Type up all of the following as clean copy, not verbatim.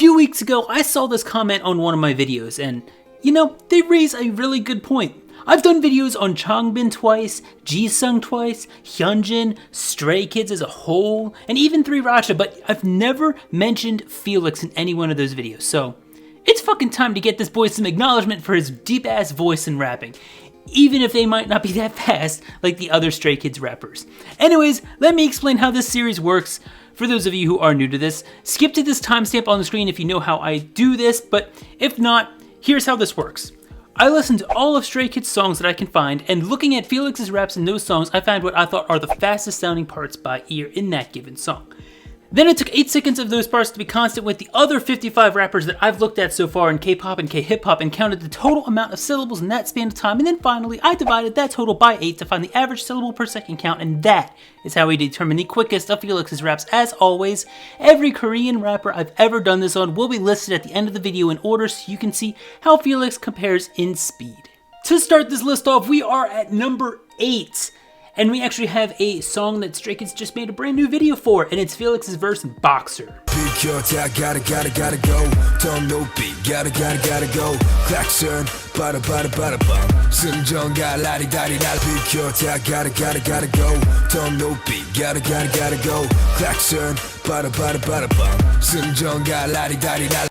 few weeks ago, I saw this comment on one of my videos, and you know, they raise a really good point. I've done videos on Changbin twice, Jisung twice, Hyunjin, Stray Kids as a whole, and even 3RACHA, but I've never mentioned Felix in any one of those videos, so it's fucking time to get this boy some acknowledgement for his deep-ass voice and rapping, even if they might not be that fast like the other Stray Kids rappers. Anyways, let me explain how this series works. For those of you who are new to this, skip to this timestamp on the screen if you know how I do this, but if not, here's how this works. I listened to all of Stray Kids' songs that I can find, and looking at Felix's raps in those songs, I found what I thought are the fastest sounding parts by ear in that given song. Then it took 8 seconds of those parts to be constant with the other 55 rappers that I've looked at so far in K-pop and K-hip hop and counted the total amount of syllables in that span of time, and then finally I divided that total by 8 to find the average syllable per second count, and that is how we determine the quickest of Felix's raps. As always, every Korean rapper I've ever done this on will be listed at the end of the video in order so you can see how Felix compares in speed. To start this list off, we are at number 8. And we actually have a song that Stray Kids just made a brand new video for, and it's Felix's verse, Boxer.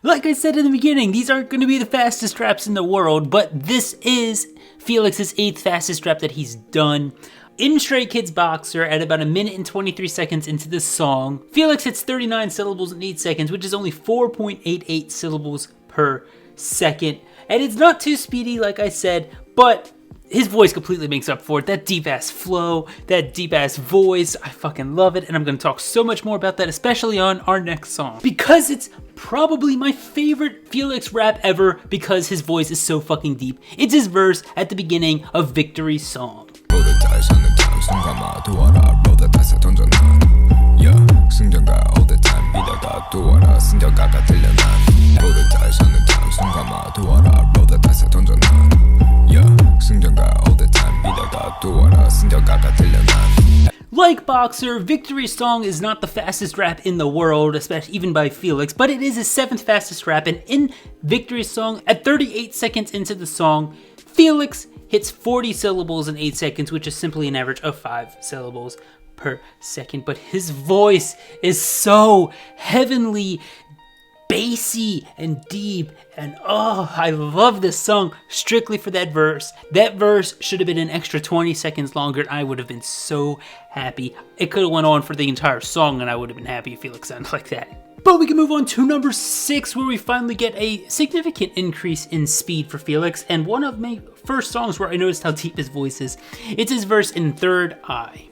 Like I said in the beginning, these aren't going to be the fastest raps in the world, but this is Felix's 8th fastest rap that he's done. In Stray Kids Boxer, at about 1 minute and 23 seconds into this song, Felix hits 39 syllables in 8 seconds, which is only 4.88 syllables per second. And it's not too speedy, like I said, but his voice completely makes up for it. That deep-ass flow, that deep-ass voice, I fucking love it, and I'm gonna talk so much more about that, especially on our next song. Because it's probably my favorite Felix rap ever, because his voice is so fucking deep. It's his verse at the beginning of Victory's song. Like Boxer, Victory's song is not the fastest rap in the world, especially even by Felix, but it is his 7th fastest rap, and in Victory's song, at 38 seconds into the song, Felix hits 40 syllables in 8 seconds, which is simply an average of 5 syllables per second, but his voice is so heavenly, bassy, and deep, and oh, I love this song strictly for that verse. That verse should have been an extra 20 seconds longer, and I would have been so happy. It could have went on for the entire song, and I would have been happy if Felix sounded like that. But we can move on to number 6, where we finally get a significant increase in speed for Felix, and one of my first songs where I noticed how deep his voice is. It's his verse in Third Eye.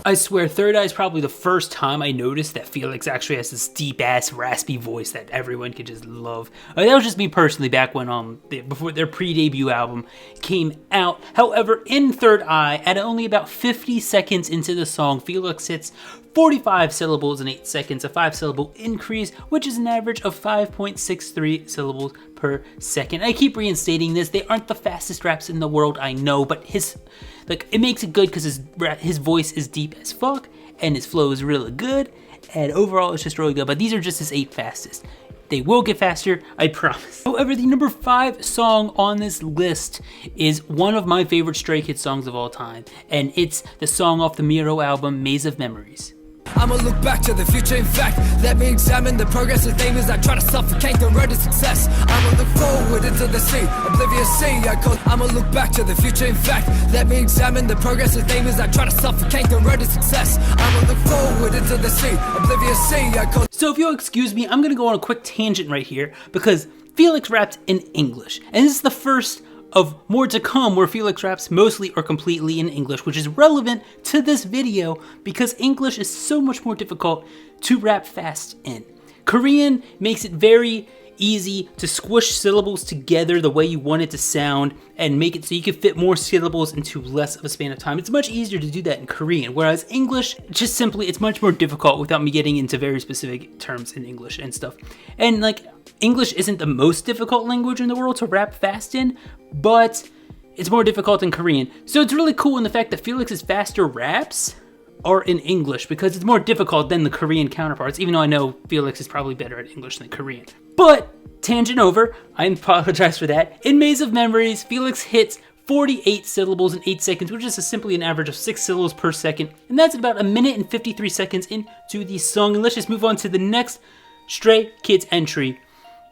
I swear, Third Eye is probably the first time I noticed that Felix actually has this deep-ass, raspy voice that everyone could just love. That was just me personally back when before their pre-debut album came out. However, in Third Eye, at only about 50 seconds into the song, Felix hits 45 syllables in 8 seconds, a 5-syllable increase, which is an average of 5.63 syllables per second. I keep reinstating this. They aren't the fastest raps in the world, I know, but it makes it good because his voice is deep as fuck, and his flow is really good, and overall it's just really good, but these are just his 8 fastest. They will get faster, I promise. However, the number 5 song on this list is one of my favorite Stray Kids songs of all time, and it's the song off the Miro album, Maze of Memories. I'ma look back to the future, in fact, let me examine the progress of things that try to suffocate the road to success. I'ma look forward into the sea, oblivious sea, I'ma look back to the future, in fact, let me examine the progress of things that try to suffocate the road to success. I'ma look forward into the sea, oblivious sea, So if you'll excuse me, I'm gonna go on a quick tangent right here, because Felix raps in English, and this is the first of more to come where Felix raps mostly or completely in English, which is relevant to this video because English is so much more difficult to rap fast in. Korean makes it very easy to squish syllables together the way you want it to sound and make it so you can fit more syllables into less of a span of time. It's much easier to do that in Korean, whereas English, just simply, it's much more difficult without me getting into very specific terms in English and stuff. And like, English isn't the most difficult language in the world to rap fast in, but it's more difficult in Korean. So it's really cool in the fact that Felix's faster raps are in English because it's more difficult than the Korean counterparts, even though I know Felix is probably better at English than Korean. But, tangent over, I apologize for that. In Maze of Memories, Felix hits 48 syllables in 8 seconds, which is simply an average of 6 syllables per second, and that's about 1 minute and 53 seconds into the song. And let's just move on to the next Stray Kids entry,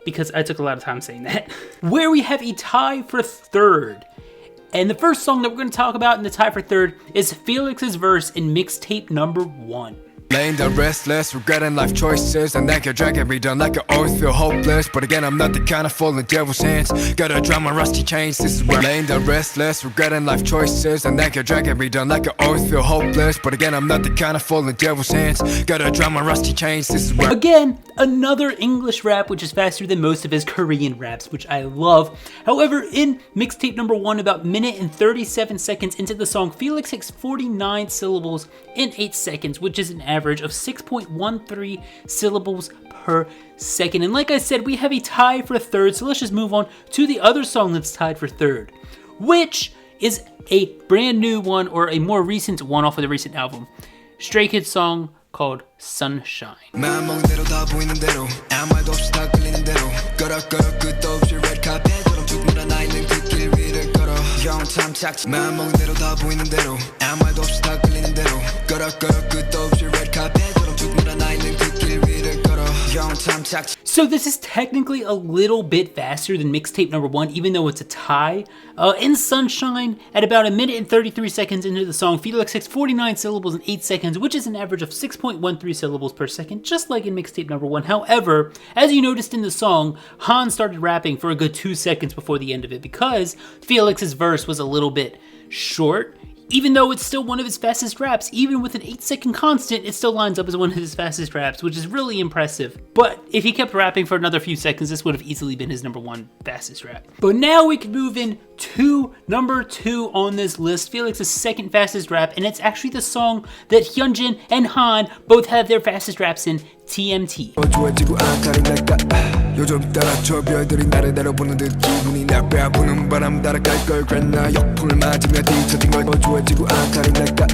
because I took a lot of time saying that, where we have a tie for third. And the first song that we're going to talk about in the tie for third is Felix's verse in Mixtape number 1. Laying down restless, regretting life choices, and that could drag me down like I always feel hopeless. But again, I'm not the kind of fall in devil's hands. Gotta drown my rusty chains, this is where laying down restless, regretting life choices, and that could drag me down like I always feel hopeless. But again, I'm not the kind of fall in devil's hands. Gotta drown my rusty chains, this is where. Again, another English rap which is faster than most of his Korean raps, which I love. However, in Mixtape number 1, about 1 minute and 37 seconds into the song, Felix hits 49 syllables in 8 seconds, which is an average of 6.13 syllables per second. And like I said, we have a tie for third, so let's just move on to the other song that's tied for third, which is a brand new one, or a more recent one off of the recent album. Stray Kids song called Sunshine. So this is technically a little bit faster than Mixtape number 1, even though it's a tie. In Sunshine, at about 1 minute and 33 seconds into the song, Felix hits 49 syllables in 8 seconds, which is an average of 6.13 syllables per second, just like in Mixtape number 1. However, as you noticed in the song, Han started rapping for a good 2 seconds before the end of it because Felix's verse was a little bit short. Even though it's still one of his fastest raps, even with an 8-second constant, it still lines up as one of his fastest raps, which is really impressive. But if he kept rapping for another few seconds, this would have easily been his number 1 fastest rap. But now we can move in to number 2 on this list, Felix's second fastest rap, and it's actually the song that Hyunjin and Han both have their fastest raps in, TMT. 요즘 따라 저 별들이 나를 내려보는 듯 기분이 날 빼앗부는 바람 따라 갈걸 그랬나 역풍을 맞으며 뒤처진 걸 좋아지고 안달이 날까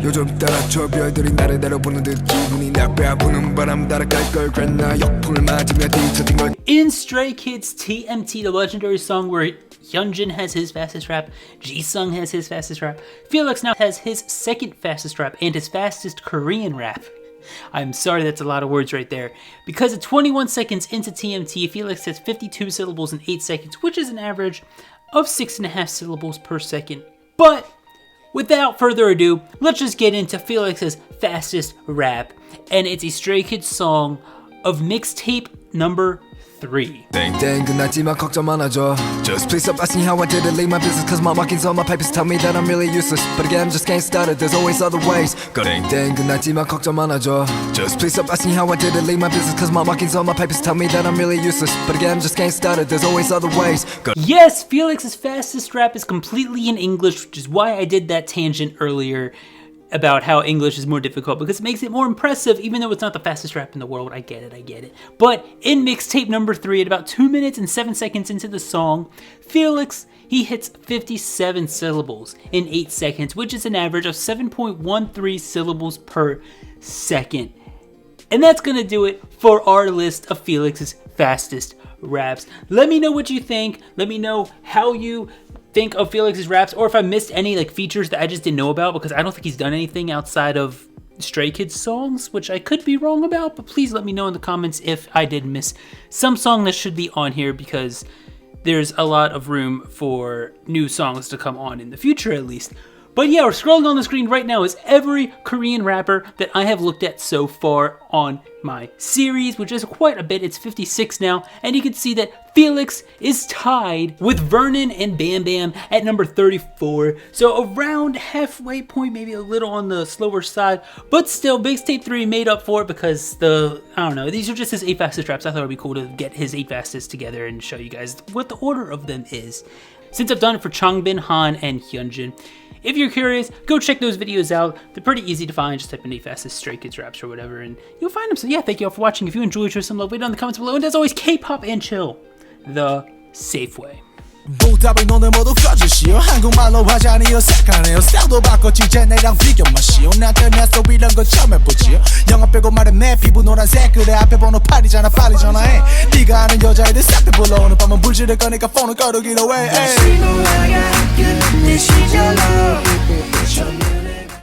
요즘 따라 저 별들이 나를 내려보는 듯 기분이 날 빼앗부는 바람 따라 갈걸 그랬나 역풍을 맞으며 뒤처진 걸. In Stray Kids TMT, the legendary song where Hyunjin has his fastest rap, Jisung has his fastest rap, Felix now has his second fastest rap and his fastest Korean rap. I'm sorry, that's a lot of words right there. Because at 21 seconds into TMT, Felix has 52 syllables in 8 seconds, which is an average of 6.5 syllables per second. But without further ado, let's just get into Felix's fastest rap. And it's a Stray Kids song of Mixtape number 3. 땡땡 끝났지만 걱정 많아져. Just please stop asking how I did it. Leave my business cause my markings on my papers tell me that I'm really useless. But again, just can't start it. There's always other ways. 땡땡 끝났지만 걱정 많아져. Just please stop asking how I did it. Leave my business cause my markings on my papers tell me that I'm really useless. But again, just can't start it. There's always other ways. Yes, Felix's fastest rap is completely in English, which is why I did that tangent earlier about how English is more difficult, because it makes it more impressive, even though it's not the fastest rap in the world. I get it. But in Mixtape number 3, at about 2 minutes and 7 seconds into the song, Felix, he hits 57 syllables in 8 seconds, which is an average of 7.13 syllables per second. And that's gonna do it for our list of Felix's fastest raps. Let me know what you think. Let me know how you think of Felix's raps, or if I missed any like features that I just didn't know about, because I don't think he's done anything outside of Stray Kids songs, which I could be wrong about, but please let me know in the comments if I did miss some song that should be on here, because there's a lot of room for new songs to come on in the future at least. But yeah, we're scrolling on the screen right now is every Korean rapper that I have looked at so far on my series, which is quite a bit. It's 56 now, and you can see that Felix is tied with Vernon and Bam Bam at number 34. So around halfway point, maybe a little on the slower side, but still Mixtape 3 made up for it because I don't know, these are just his 8 fastest raps. I thought it would be cool to get his 8 fastest together and show you guys what the order of them is. Since I've done it for Changbin, Han, and Hyunjin, if you're curious, go check those videos out. They're pretty easy to find. Just type in 8 fastest Stray Kids raps or whatever, and you'll find them. So yeah, thank you all for watching. If you enjoyed, show some love down in the comments below. And as always, K-pop and chill the safe way. 보답을 오늘 모두 꺼주시오 한국말로 하자니요 색하네요 스타일도 바꿨지 이제 내랑 비교 마시오 나한테 내서 이런 거 처음 해보지요 영어 빼고 말해 내 피부 노란색 그래 앞에 번호 8이잖아 빨리 전화해 네가 아는 여자애들 싹 다 불러 오늘 밤은 불지를 거니까 폰을 꺼두기로 해